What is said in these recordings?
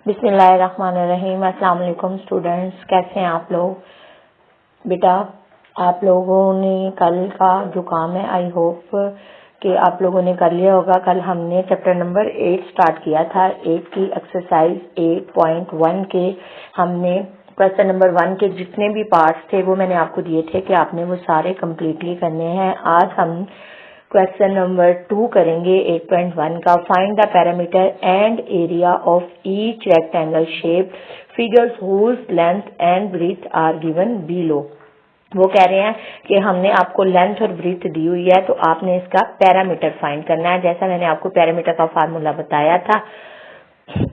बिस्मिल्लाहिर्रहमानिर्रहीम। अस्सलाम वालेकुम स्टूडेंट्स, कैसे हैं आप लोग। बेटा आप लोगों ने कल का जो काम है आई होप कि आप लोगों ने कर लिया होगा। कल हमने चैप्टर नंबर 8 स्टार्ट किया था। 8 की एक्सरसाइज 8.1 के हमने क्वेश्चन नंबर 1 के जितने भी पार्ट्स थे वो मैंने आपको दिए थे कि आपने वो सारे कम्प्लीटली करने हैं। आज हम क्वेश्चन नंबर 2 करेंगे 8.1 का। Find the perimeter and area of each rectangle shape figures whose length and breadth are given below. वो कह रहे हैं कि हमने आपको लेंथ और ब्रीथ दी हुई है तो आपने इसका पैरामीटर फाइंड करना है, जैसा मैंने आपको पैरामीटर का फार्मूला बताया था।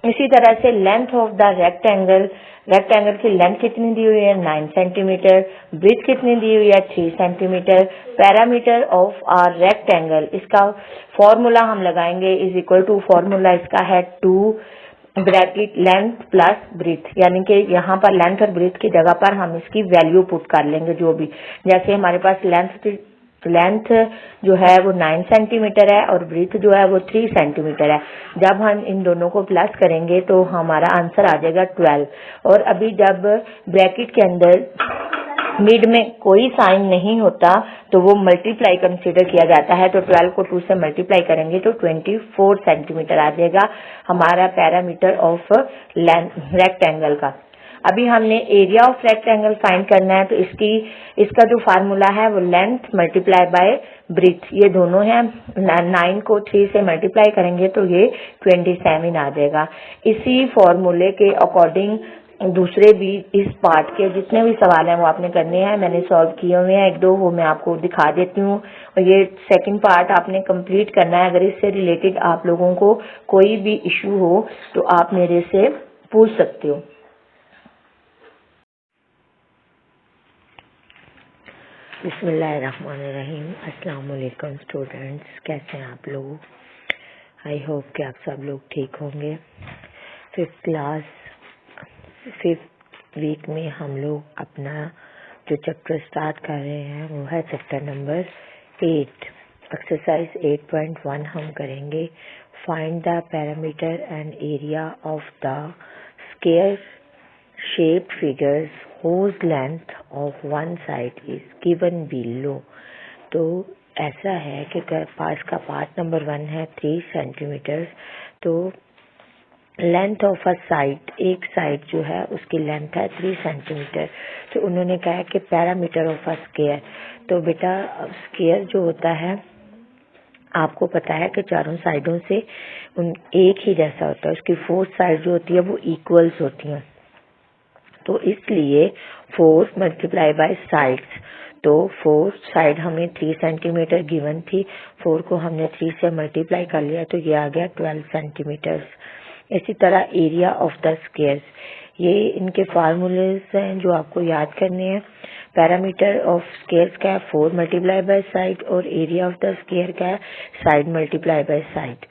इसी तरह से length of the rectangle, rectangle की लेंथ कितनी दी हुई है 9 सेंटीमीटर, ब्रीथ कितनी दी हुई है 3 centimetre. Perimeter of a rectangle, इसका फॉर्मूला हम लगाएंगे इज इक्वल टू, फॉर्मूला इसका है 2 ब्रैकेट लेंथ प्लस ब्रीथ, यानी कि यहाँ पर लेंथ और ब्रीथ की जगह पर हम इसकी वैल्यू पुट कर लेंगे जो भी, जैसे हमारे पास लेंथ जो है वो 9 सेंटीमीटर है और ब्रीथ जो है वो 3 सेंटीमीटर है। जब हम इन दोनों को प्लस करेंगे तो हमारा आंसर आ जाएगा 12। और अभी जब ब्रैकेट के अंदर मिड में कोई साइन नहीं होता तो वो मल्टीप्लाई कंसीडर किया जाता है। तो 12 को 2 से मल्टीप्लाई करेंगे तो 24 सेंटीमीटर आ जाएगा हमारा पैरामीटर ऑफ रेक्टेंगल का। अभी हमने एरिया ऑफ रेक्टेंगल फाइंड करना है तो इसका जो फार्मूला है वो लेंथ मल्टीप्लाई बाय ब्रीथ, ये दोनों है। 9 को 3 से मल्टीप्लाई करेंगे तो ये 27 आ जाएगा। इसी फॉर्मूले के अकॉर्डिंग दूसरे भी इस पार्ट के जितने भी सवाल हैं वो आपने करने हैं। मैंने सॉल्व किए हुए हैं 1-2, वो मैं आपको दिखा देती हूँ। और ये सेकंड पार्ट आपने कंप्लीट करना है। अगर इससे रिलेटेड आप लोगों को कोई भी इशू हो तो आप मेरे से पूछ सकते हो। बिस्मिल्लाहिर्रहमानिर्रहीम। अस्सलाम वालेकुम स्टूडेंट्स, कैसे हैं आप लोग। आई होप कि आप सब लोग ठीक होंगे। फिफ्थ क्लास 5th वीक में हम लोग अपना जो चैप्टर स्टार्ट कर रहे हैं वो है चैप्टर नंबर 8। एक्सरसाइज 8.1 हम करेंगे। Find the perimeter and area of the square shape figures whose length of one side is given below। तो ऐसा है कि पास का पार्ट नंबर 1 है 3 सेंटीमीटर। तो लेंथ ऑफ अ साइड, एक साइड जो है उसकी लेंथ है 3 सेंटीमीटर। तो उन्होंने कहा कि पैरामीटर ऑफ अ स्क्वायर। तो बेटा स्क्वायर जो होता है आपको पता है कि चारों साइडों से एक ही जैसा होता है, उसकी 4 साइड जो होती है वो इक्वल्स होती हैं। तो इसलिए 4 मल्टीप्लाई बाय साइड्स, तो 4 साइड हमें 3 सेंटीमीटर गिवन थी, 4 को हमने 3 से मल्टीप्लाई कर लिया तो ये आ गया 12 सेंटीमीटर। इसी तरह एरिया ऑफ द स्क्वायर्स, ये इनके फार्मूलेज हैं जो आपको याद करने हैं। पैरामीटर ऑफ स्क्वायर्स का है 4 मल्टीप्लाई बाय साइड और एरिया ऑफ द स्क्वायर का है साइड मल्टीप्लाई बाय साइड।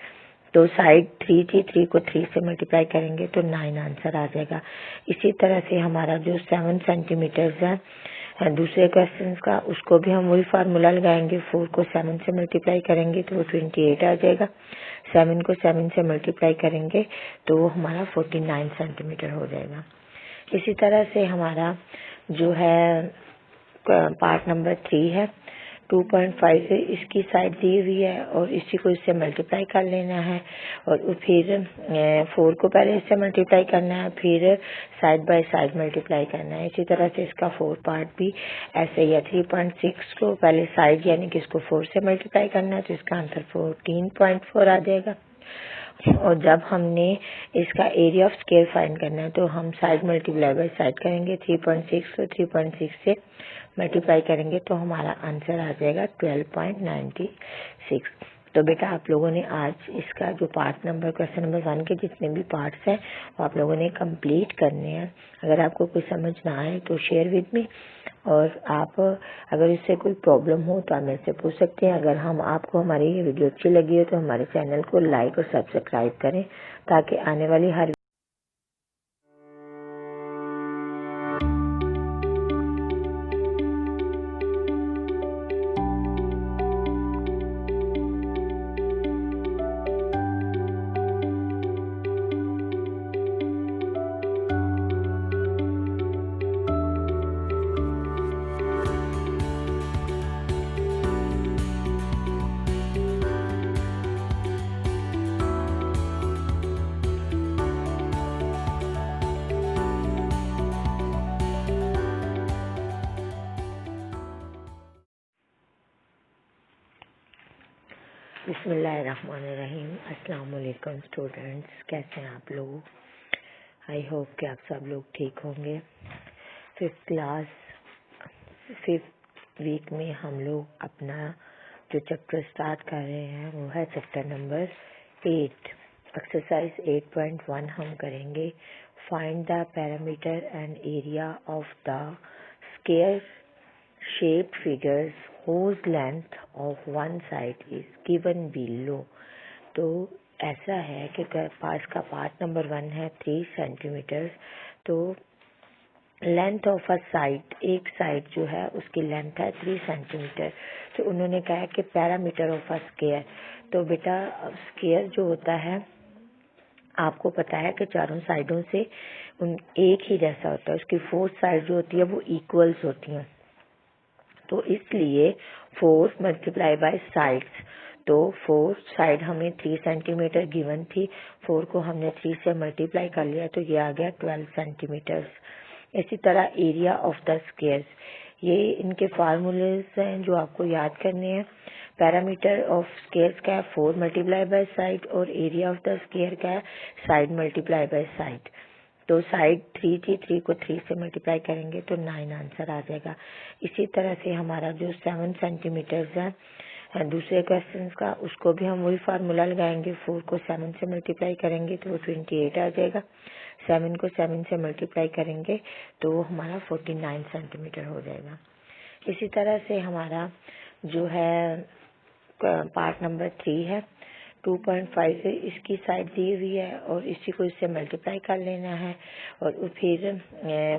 तो साइड 3 थी, 3 को 3 से मल्टीप्लाई करेंगे तो 9 आंसर आ जाएगा। इसी तरह से हमारा जो 7 सेंटीमीटर है दूसरे क्वेश्चन का, उसको भी हम वही फार्मूला लगाएंगे। 4 को 7 से मल्टीप्लाई करेंगे तो 28 आ जाएगा। 7 को 7 से मल्टीप्लाई करेंगे तो वो हमारा 49 सेंटीमीटर हो जाएगा। इसी तरह से हमारा जो है पार्ट नंबर 3 है 2.5 से इसकी साइड दी हुई है और इसी को इससे मल्टीप्लाई कर लेना है और फिर 4 को पहले इससे मल्टीप्लाई करना है, फिर साइड बाय साइड मल्टीप्लाई करना है। इसी तरह से इसका 4 पार्ट भी ऐसे ही है। 3.6 को पहले साइड यानी कि इसको 4 से मल्टीप्लाई करना है तो इसका आंसर 14.4 आ जाएगा। और जब हमने इसका एरिया ऑफ स्क्वायर फाइंड करना है तो हम साइड मल्टीप्लाई बाय साइड करेंगे। 3.6 को 3.6 से मल्टीप्लाई करेंगे तो हमारा आंसर आ जाएगा 12.96। तो बेटा आप लोगों ने आज इसका जो पार्ट नंबर क्वेश्चन नंबर 1 के जितने भी पार्ट्स हैं वो आप लोगों ने कंप्लीट करने हैं। अगर आपको कोई समझ ना आए तो शेयर विद मी, और आप अगर इससे कोई प्रॉब्लम हो तो आप मेरे से पूछ सकते हैं। अगर आपको हमारी ये वीडियो अच्छी लगी हो तो हमारे चैनल को लाइक और सब्सक्राइब करें ताकि आने वाली हर बिस्मिल्लाहिर्रहमानिर्रहीम। अस्सलाम वालेकुम स्टूडेंट्स, कैसे हैं आप लोग? आई होप कि आप सब लोग ठीक होंगे। फिफ्थ वीक में हम लोग अपना जो चैप्टर स्टार्ट कर रहे हैं वो है चैप्टर नंबर 8। एक्सरसाइज 8.1 हम करेंगे। Find the perimeter and area of the square shaped figures whose length of one side is given below। तो ऐसा है कि इसका पार्ट नंबर 1 है 3 सेंटीमीटर। तो लेंथ ऑफ अ साइड, एक साइड जो है उसकी लेंथ है 3 सेंटीमीटर। तो उन्होंने कहा है कि पैरामीटर ऑफ अ स्क्वायर। तो बेटा स्क्वायर जो होता है आपको पता है कि चारों साइडों से एक ही जैसा होता है, उसकी 4 साइड जो होती है वो इक्वल्स होती हैं। तो इसलिए 4 मल्टीप्लाई बाय साइड्स। तो 4 साइड हमें 3 सेंटीमीटर गिवन थी, 4 को हमने 3 से मल्टीप्लाई कर लिया तो ये आ गया 12 सेंटीमीटर। इसी तरह एरिया ऑफ द स्क्वायर्स, ये इनके फार्मूलेज हैं जो आपको याद करने हैं। पैरामीटर ऑफ स्क्वायर्स का है 4 मल्टीप्लाई बाय साइड और एरिया ऑफ द स्क्वायर का है साइड मल्टीप्लाई बाय साइड। तो साइड 3 थी, 3 को 3 से मल्टीप्लाई करेंगे तो 9 आंसर आ जाएगा। इसी तरह से हमारा जो 7 सेंटीमीटर है दूसरे क्वेश्चन का, उसको भी हम वही फार्मूला लगाएंगे। 4 को 7 से मल्टीप्लाई करेंगे तो 28 आ जाएगा। 7 को 7 से मल्टीप्लाई करेंगे तो हमारा 49 सेंटीमीटर हो जाएगा। इसी तरह से हमारा जो है पार्ट नंबर 3 है 2.5 से इसकी साइड दी हुई है और इसी को इससे मल्टीप्लाई कर लेना है और फिर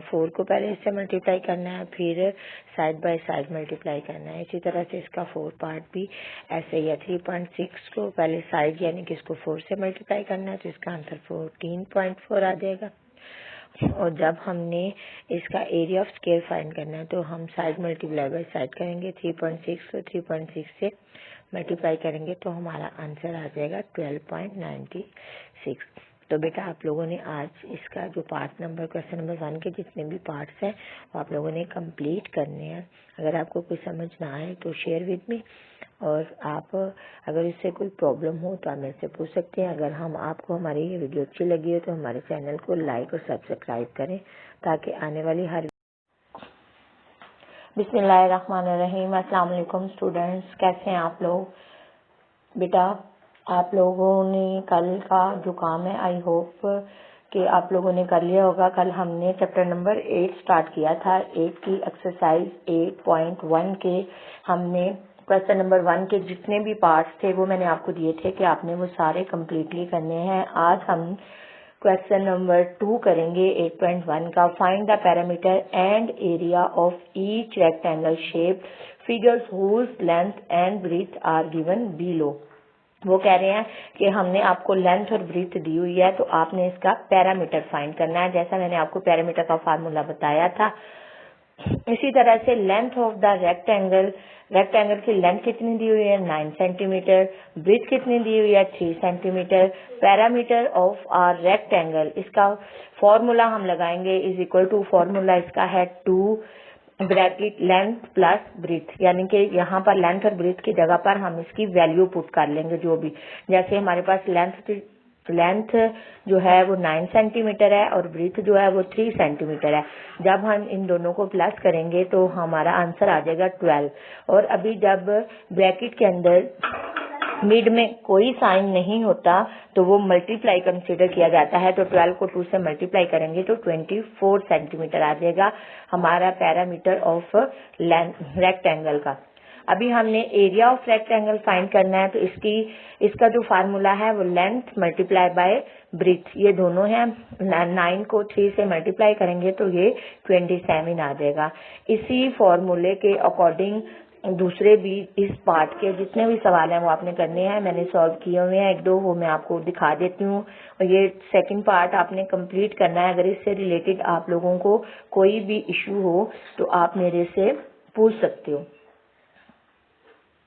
4 को पहले इससे मल्टीप्लाई करना है, फिर साइड बाय साइड मल्टीप्लाई करना है। इसी तरह से इसका 4 पार्ट भी ऐसे ही है। 3.6 को पहले साइड यानी कि इसको 4 से मल्टीप्लाई करना है तो इसका आंसर 14.4 आ जाएगा। और जब हमने इसका एरिया ऑफ स्क्वायर फाइंड करना है तो हम साइड मल्टीप्लाई बाय साइड करेंगे। 3.6 को 3.6 से मल्टीप्लाई करेंगे तो हमारा आंसर आ जाएगा 12.96। तो बेटा आप लोगों ने आज इसका जो पार्ट नंबर क्वेश्चन नंबर 1 के जितने भी पार्ट्स हैं वो आप लोगों ने कंप्लीट करने हैं। अगर आपको कोई समझ ना आए तो शेयर विद मी, और आप अगर इससे कोई प्रॉब्लम हो तो आप मेरे से पूछ सकते हैं। अगर आपको हमारी ये वीडियो अच्छी लगी हो तो हमारे चैनल को लाइक और सब्सक्राइब करें ताकि आने वाली हर बिस्मिल्लाहिर्रहमानिर्रहीम। अस्सलाम वालेकुम स्टूडेंट्स, कैसे हैं आप लोग? बेटा आप लोगों ने कल का जो काम है आई होप कि आप लोगों ने कर लिया होगा। कल हमने चैप्टर नंबर 8 स्टार्ट किया था। 8 की एक्सरसाइज 8.1 के हमने क्वेश्चन नंबर 1 के जितने भी पार्ट्स थे वो मैंने आपको दिए थे कि आपने वो सारे कम्प्लीटली करने हैं। आज हम क्वेश्चन नंबर 2 करेंगे 8.1 का। Find the perimeter and area of each rectangle shape figures whose length and breadth are given below. वो कह रहे हैं कि हमने आपको लेंथ और ब्रीथ दी हुई है तो आपने इसका पैरामीटर फाइंड करना है, जैसा मैंने आपको पैरामीटर का फार्मूला बताया था। इसी तरह से लेंथ ऑफ द रेक्टेंगल की लेंथ कितनी दी हुई है 9 सेंटीमीटर, ब्रीथ कितनी दी हुई है 3 centimetre. Perimeter of a rectangle, इसका फॉर्मूला हम लगाएंगे इज इक्वल टू, फॉर्मूला इसका है 2 ब्रैकेट लेंथ प्लस ब्रीथ, यानी कि यहाँ पर लेंथ और ब्रीथ की जगह पर हम इसकी वैल्यू पुट कर लेंगे जो भी। जैसे हमारे पास लेंथ जो है वो 9 सेंटीमीटर है और ब्रीथ जो है वो 3 सेंटीमीटर है। जब हम इन दोनों को प्लस करेंगे तो हमारा आंसर आ जाएगा 12। और अभी जब ब्रैकेट के अंदर मिड में कोई साइन नहीं होता तो वो मल्टीप्लाई कंसीडर किया जाता है। तो 12 को 2 से मल्टीप्लाई करेंगे तो 24 सेंटीमीटर आ जाएगा हमारा पैरामीटर ऑफ रेक्टेंगल का। अभी हमने एरिया ऑफ रेक्टेंगल फाइंड करना है तो इसका जो फार्मूला है वो लेंथ मल्टीप्लाई बाय ब्रीथ, ये दोनों हैं। 9 को 3 से मल्टीप्लाई करेंगे तो ये 27 आ जाएगा। इसी फॉर्मूले के अकॉर्डिंग दूसरे भी इस पार्ट के जितने भी सवाल हैं वो आपने करने हैं। मैंने सॉल्व किए हुए हैं 1-2, वो मैं आपको दिखा देती हूँ। और ये सेकंड पार्ट आपने कंप्लीट करना है। अगर इससे रिलेटेड आप लोगों को कोई भी इशू हो तो आप मेरे से पूछ सकते हो।